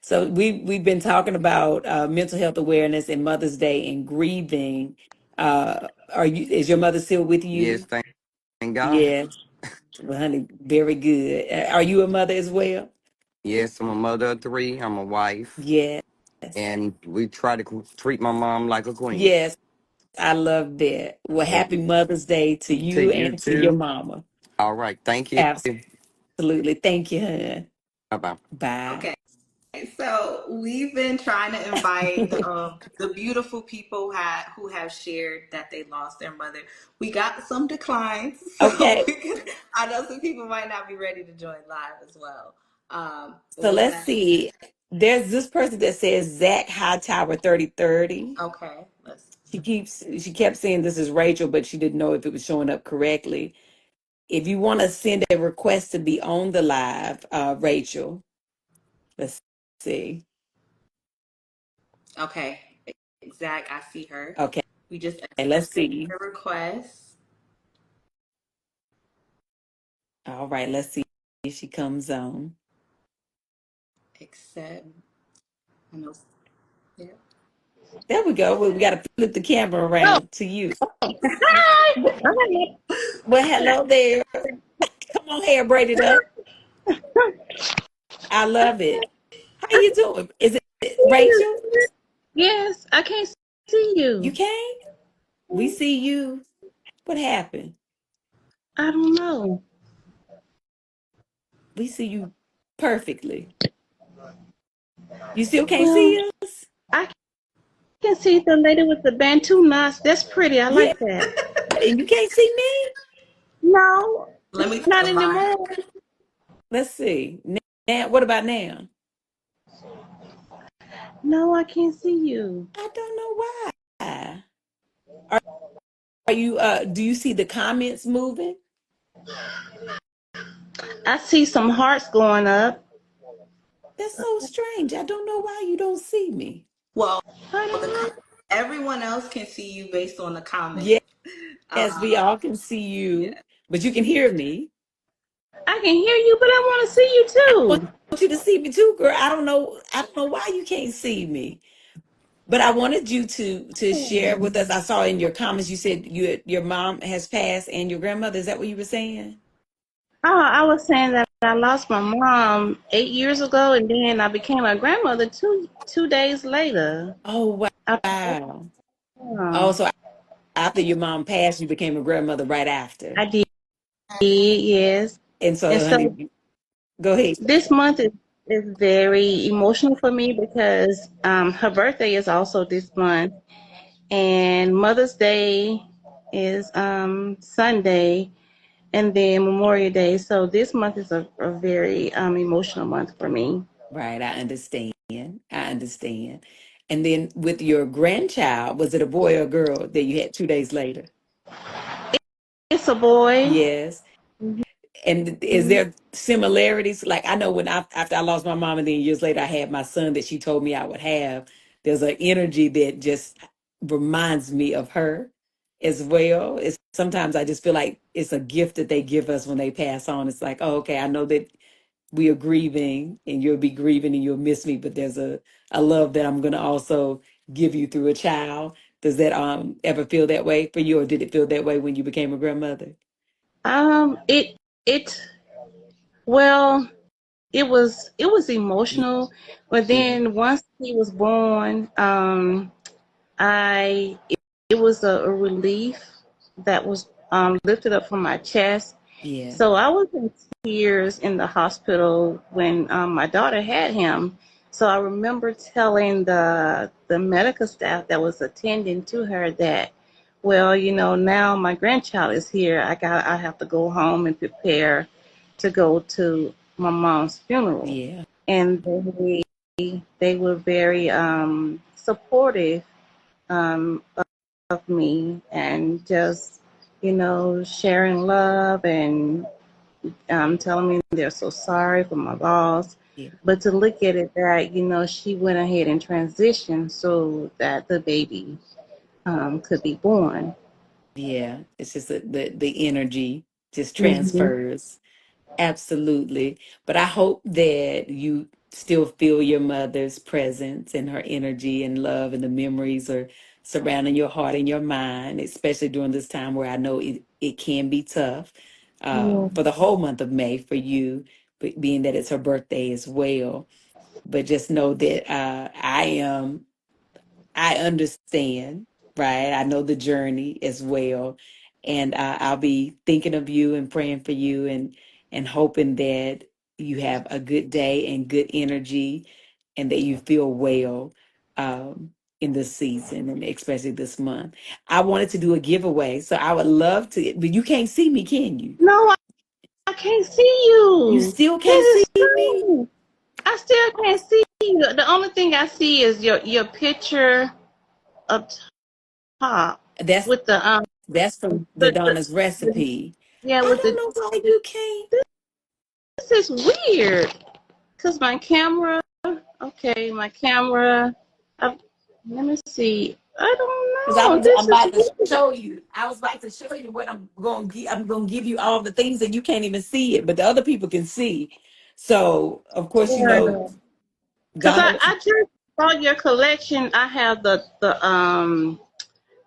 So we've been talking about mental health awareness and Mother's Day and grieving. Is your mother still with Yes, you? thank God. Yes. Well, honey, very good. Are you a mother as well? Yes, I'm a mother of three. I'm a wife, Yes. and we try to treat my mom like a queen. Yes, I love that. Well, happy And Mother's Day to to you you and to your too. mama. All right, thank you. Absolutely. Thank you, hon. Bye bye. Bye. Okay. So we've been trying to invite the beautiful people who have shared that they lost their mother. We got some declines, so Okay. I know some people might not be ready to join live as well. But So we're let's gonna see. There's this person that says Zach Hightower 3030. okay. Let's She kept saying this is Rachel, but she didn't know if it was showing up correctly. If you want to send a request to be on the live, Rachel, let's see. okay. Exact. I see her. Okay, We just let's accepted see. her request. All right, let's see if she comes on. Accept. I know. Yeah. There we go. Well, we got to flip the camera Oh, around to you. hi. Well, hello there. Come on here, braid it up. I love it. How you doing? Is it Rachel? Yes, I can't see You you. came? We see you. What happened? I don't know. We see you perfectly. You still can't Well, see us? I can see the lady with the Bantu knots. That's pretty. I Yeah, like that. and you can't see me? No, Let me not verify. anymore. Let's see. Now, what about now? No, I can't see you. I don't know why. Are you do you see the comments moving? I see some hearts going up. That's so strange. I don't know why you don't see me. Well, I the don't know. everyone else can see you based on the comment. Yes, we Um, all can see you, yeah. but you can hear me. I can hear you, but I want to see you I want too. you to see me too, girl. I don't know why you can't see me. But I wanted you to share with us. I saw in your comments you said your mom has passed and your grandmother. Is that what you were saying? Oh, I was saying that I lost my mom 8 years ago, and then I became a grandmother two days later. Oh After, wow. Oh, so after your mom passed, you became a grandmother right after. I did, yes. And And so, so honey, go ahead. this month is very emotional for me because her birthday is also this month, and Mother's Day is Sunday, and then Memorial Day. So this month is a very emotional month for me. Right, I understand. I understand. And then with your grandchild, was it a boy or a girl that you had 2 days later? It's a boy. Yes. And is there similarities? Like I know when after I lost my mom and then years later I had my son that she told me I would have, there's an energy that just reminds me of her as well. It's sometimes I just feel like it's a gift that they give us when they pass on. It's like, oh, okay, I know that we are grieving and you'll be grieving and you'll miss me, but there's a love that I'm gonna also give you through a child. Does that ever feel that way for you, or did it feel that way when you became a grandmother? It well, it was emotional, but Yeah. then once he was born, I it was a relief that was lifted up from my chest. Yeah. So I was in tears in the hospital when my daughter had him. So I remember telling the medical staff that was attending to her that, well, now my grandchild is here. I have to go home and prepare to go to my mom's funeral. Yeah. And they were very supportive um, of me, and just sharing love, and telling me they're so sorry for my loss. Yeah. But to look at it that, she went ahead and transitioned so that the baby could be born. Yeah. It's just the energy just Hmm. transfers. Absolutely. But I hope that you still feel your mother's presence and her energy and love, and the memories are surrounding your heart and your mind, especially during this time where I know it can be tough Yeah. for the whole month of May for you, but being that it's her birthday as well. But just know that I understand, right? I know the journey as well. And I'll be thinking of you and praying for you, and hoping that you have a good day and good energy, and that you feel well in this season, and especially this month. I wanted to do a giveaway, so I would love to, but you can't see me, can you? No, I can't see You you. still can't That see is me? true. I still can't see you. The only thing I see is your picture up top That's with that's from the the, Donna's recipe. yeah, I with don't the, know why you can't. this is weird. Cause my camera, okay, my camera. I, let me see. I Because don't know. I'm This is about to weird. show you. I was about to show you what I'm gonna give you all the things that you can't even see it, but the other people can see. So of course, Yeah. Cause Donna. I just saw your collection. I have the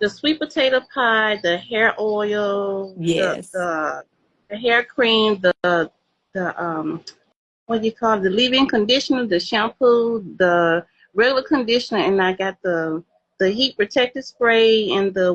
sweet potato pie, the hair oil, Yes, the hair cream, the what do you call it? The leave-in conditioner, the shampoo, the regular conditioner, and I got the heat protective spray and the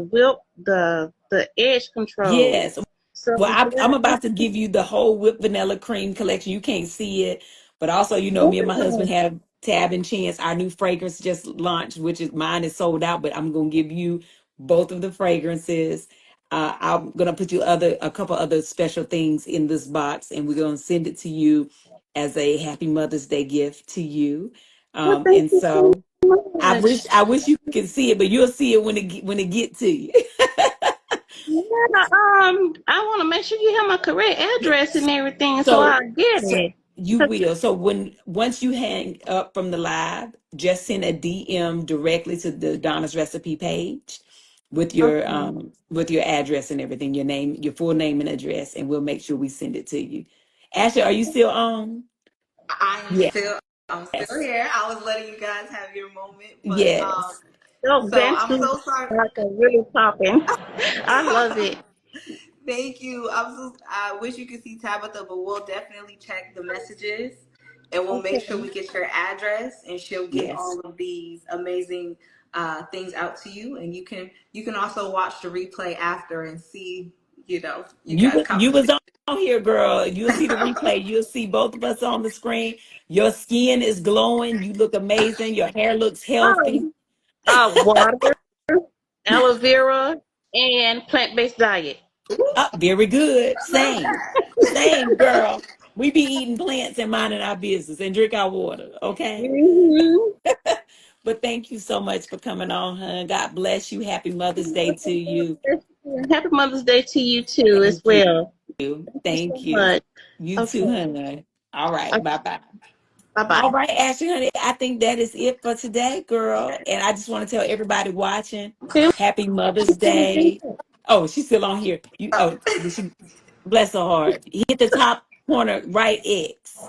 the edge control. yes. So Well, I'm yeah, about to give you the whole whipped vanilla cream collection. You can't see it, but also, me and my husband have Tab and Chance. Our new fragrance just launched, which is mine is sold out, but I'm gonna give you both of the fragrances. I'm gonna put you a couple other special things in this box, and we're gonna send it to you as a Happy Mother's Day gift to you. well, thank And you so so much. I wish you could see it, but you'll see it when it get to you. Yeah, I want to make sure you have my correct address and everything, so So, I get so it. you will. So once you hang up from the live, just send a DM directly to the Donna's recipe page Okay. with your address and everything, your name, your full name and address, and we'll make sure we send it to you. Ashley, are you still on? I am Yes. still I'm still here. I was letting you guys have your moment, but Yes. So so dance I'm moves so sorry. like are really popping. I love it. Thank you. I wish you could see Tabitha, but we'll definitely check the messages and we'll make sure Okay. we get your address and she'll get Yes. all of these amazing things out to you. And you can also watch the replay after and see, you guys You was conversation. on here, girl. You'll see the replay. You'll see both of us on the screen. Your skin is glowing. You look amazing. Your hair looks healthy. Oh, water, aloe vera, and plant-based diet. Very good. Same. Same, girl. We be eating plants and minding our business and drink our water. Okay. Mm-hmm. But thank you so much for coming on, hun. God bless you. Happy Mother's Day to you. Happy Mother's Day to you too as Thank well. you. Thank you so Thank you. much. You too, Okay. hun. All right. Bye bye. Bye All bye. right, Ashley, honey. I think that is it for today, girl. And I just want to tell everybody watching, Okay. Happy Mother's Day. Oh, she's still on here. Did she bless her heart? Hit the top corner right X.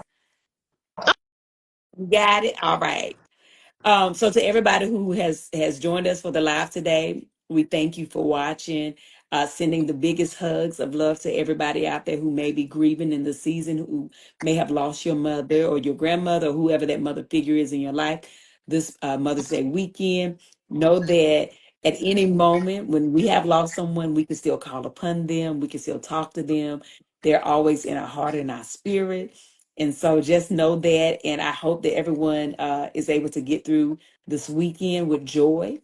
You got it? All right. So to everybody who has joined us for the live today, we thank you for watching. Sending the biggest hugs of love to everybody out there who may be grieving in the season, who may have lost your mother or your grandmother or whoever that mother figure is in your life this Mother's Day weekend. Know that at any moment when we have lost someone, we can still call upon them. We can still talk to them. They're always in our heart and our spirit. And so just know that. And I hope that everyone is able to get through this weekend with joy,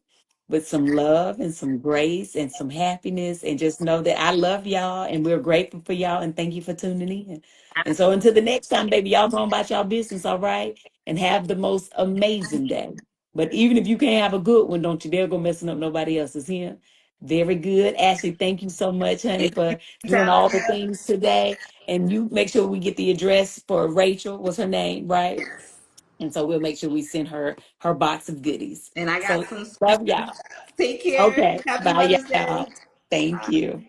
with some love and some grace and some happiness. And just know that I love y'all and we're grateful for y'all. And thank you for tuning in. And so until the next time, baby, y'all go about y'all business, all right? And have the most amazing day. But even if you can't have a good one, don't you dare go messing up nobody else's here. Very good. Ashley, thank you so much, honey, for doing all the things today. And you make sure we get the address for Rachel, was her name, right? Yes. And so we'll make sure we send her her box of goodies. And I got So some. love y'all. Take care. Okay. Happy Bye, Mother's y'all. Day. Thank Bye. you.